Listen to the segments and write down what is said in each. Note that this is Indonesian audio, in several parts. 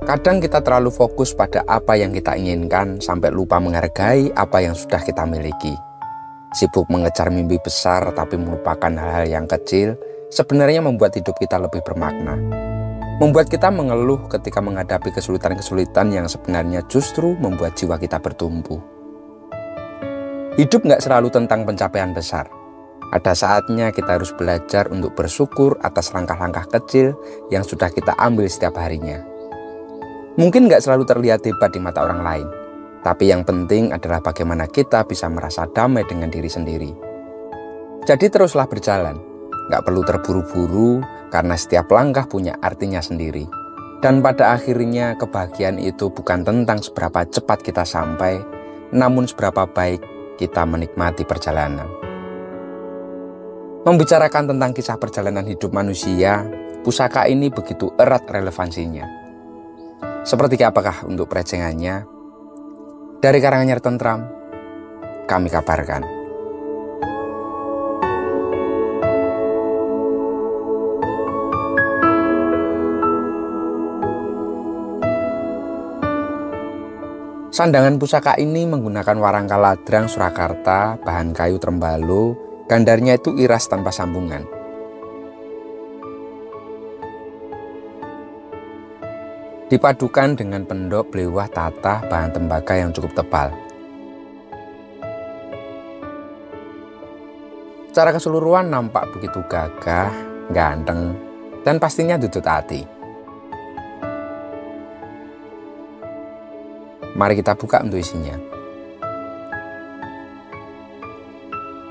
Kadang kita terlalu fokus pada apa yang kita inginkan sampai lupa menghargai apa yang sudah kita miliki. Sibuk mengejar mimpi besar tapi melupakan hal-hal yang kecil sebenarnya membuat hidup kita lebih bermakna. Membuat kita mengeluh ketika menghadapi kesulitan-kesulitan yang sebenarnya justru membuat jiwa kita bertumbuh. Hidup nggak selalu tentang pencapaian besar. Ada saatnya kita harus belajar untuk bersyukur atas langkah-langkah kecil yang sudah kita ambil setiap harinya. Mungkin nggak selalu terlihat hebat di mata orang lain, tapi yang penting adalah bagaimana kita bisa merasa damai dengan diri sendiri. Jadi teruslah berjalan, nggak perlu terburu-buru karena setiap langkah punya artinya sendiri. Dan pada akhirnya kebahagiaan itu bukan tentang seberapa cepat kita sampai, namun seberapa baik kita menikmati perjalanan. Membicarakan tentang kisah perjalanan hidup manusia, pusaka ini begitu erat relevansinya. Seperti apakah untuk perecengannya? Dari Karanganyar Tentram, kami kabarkan. Sandangan pusaka ini menggunakan warangka ladrang Surakarta, bahan kayu trembalo, gandarnya itu iras tanpa sambungan. Dipadukan dengan pendok belewah tatah bahan tembaga yang cukup tebal. Secara keseluruhan nampak begitu gagah, ganteng, dan pastinya tutut hati. Mari kita buka untuk isinya.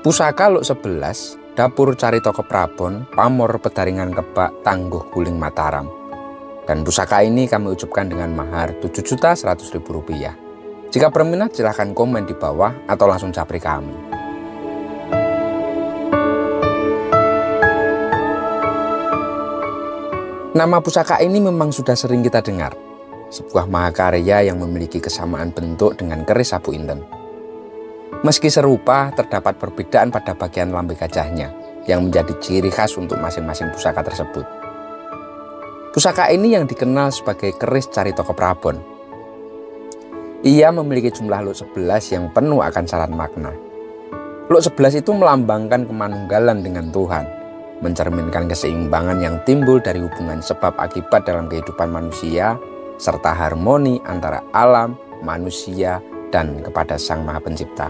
Pusaka Luk 11, dapur Caritaka Prabon, pamor pedaringan kebak tangguh guling Mataram. Dan pusaka ini kami ucapkan dengan mahar Rp7.100.000. Jika berminat silahkan komen di bawah atau langsung japri kami. Nama pusaka ini memang sudah sering kita dengar. Sebuah mahakarya yang memiliki kesamaan bentuk dengan keris Sabu Inten. Meski serupa, terdapat perbedaan pada bagian lambe gajahnya yang menjadi ciri khas untuk masing-masing pusaka tersebut. Pusaka ini yang dikenal sebagai keris Caritaka Prabon. Ia memiliki jumlah Luk 11 yang penuh akan syarat makna. Luk 11 itu melambangkan kemanunggalan dengan Tuhan, mencerminkan keseimbangan yang timbul dari hubungan sebab akibat dalam kehidupan manusia, serta harmoni antara alam, manusia, dan kepada Sang Maha Pencipta.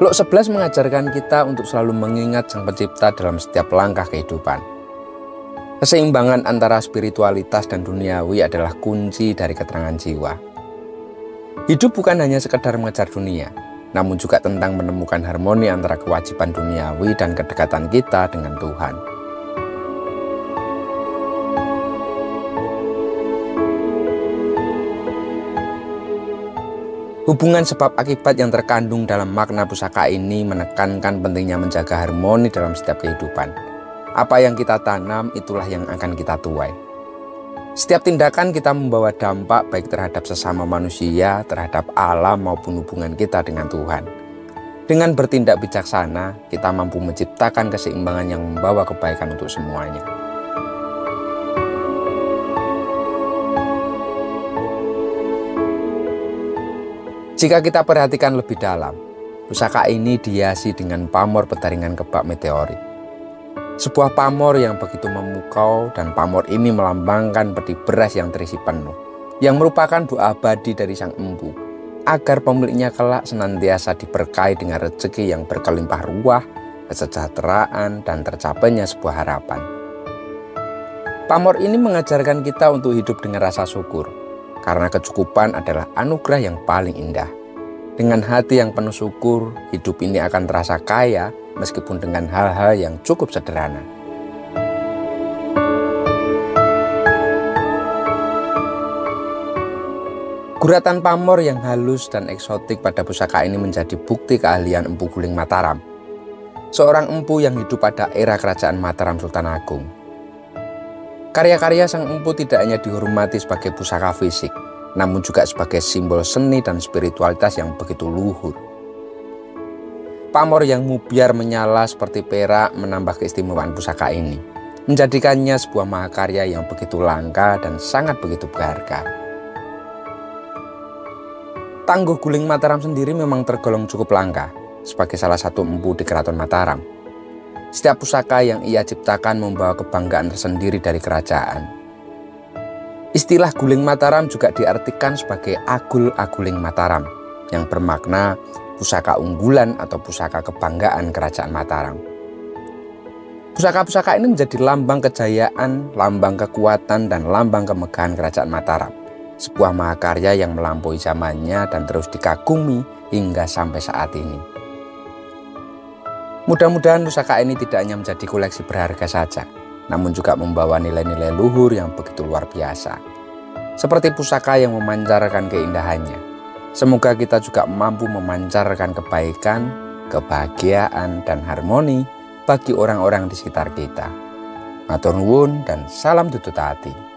Luk 11 mengajarkan kita untuk selalu mengingat Sang Pencipta dalam setiap langkah kehidupan. Keseimbangan antara spiritualitas dan duniawi adalah kunci dari keterangan jiwa. Hidup bukan hanya sekedar mengejar dunia, namun juga tentang menemukan harmoni antara kewajiban duniawi dan kedekatan kita dengan Tuhan. Hubungan sebab akibat yang terkandung dalam makna pusaka ini menekankan pentingnya menjaga harmoni dalam setiap kehidupan. Apa yang kita tanam, itulah yang akan kita tuai. Setiap tindakan kita membawa dampak baik terhadap sesama manusia, terhadap alam maupun hubungan kita dengan Tuhan. Dengan bertindak bijaksana, kita mampu menciptakan keseimbangan yang membawa kebaikan untuk semuanya. Jika kita perhatikan lebih dalam, pusaka ini dihiasi dengan pamor pedaringan kebak meteorit. Sebuah pamor yang begitu memukau, dan pamor ini melambangkan peti beras yang terisi penuh, yang merupakan doa abadi dari Sang Empu, agar pemiliknya kelak senantiasa diberkahi dengan rezeki yang berkelimpah ruah, kesejahteraan, dan tercapainya sebuah harapan. Pamor ini mengajarkan kita untuk hidup dengan rasa syukur, karena kecukupan adalah anugerah yang paling indah. Dengan hati yang penuh syukur, hidup ini akan terasa kaya meskipun dengan hal-hal yang cukup sederhana. Guratan pamor yang halus dan eksotik pada pusaka ini menjadi bukti keahlian Empu Guling Mataram, seorang empu yang hidup pada era kerajaan Mataram Sultan Agung. Karya-karya Sang Empu tidak hanya dihormati sebagai pusaka fisik, namun juga sebagai simbol seni dan spiritualitas yang begitu luhur. Pamor yang mubiar menyala seperti perak menambah keistimewaan pusaka ini, menjadikannya sebuah mahakarya yang begitu langka dan sangat begitu berharga. Tangguh Guling Mataram sendiri memang tergolong cukup langka sebagai salah satu empu di Keraton Mataram. Setiap pusaka yang ia ciptakan membawa kebanggaan tersendiri dari kerajaan. Istilah Guling Mataram juga diartikan sebagai Agul Aguling Mataram, yang bermakna pusaka unggulan atau pusaka kebanggaan kerajaan Mataram. Pusaka-pusaka ini menjadi lambang kejayaan, lambang kekuatan, dan lambang kemegahan kerajaan Mataram. Sebuah mahakarya yang melampaui zamannya dan terus dikagumi hingga sampai saat ini. Mudah-mudahan pusaka ini tidak hanya menjadi koleksi berharga saja, namun juga membawa nilai-nilai luhur yang begitu luar biasa. Seperti pusaka yang memancarkan keindahannya. Semoga kita juga mampu memancarkan kebaikan, kebahagiaan, dan harmoni bagi orang-orang di sekitar kita. Matur nuwun dan salam tutut hati.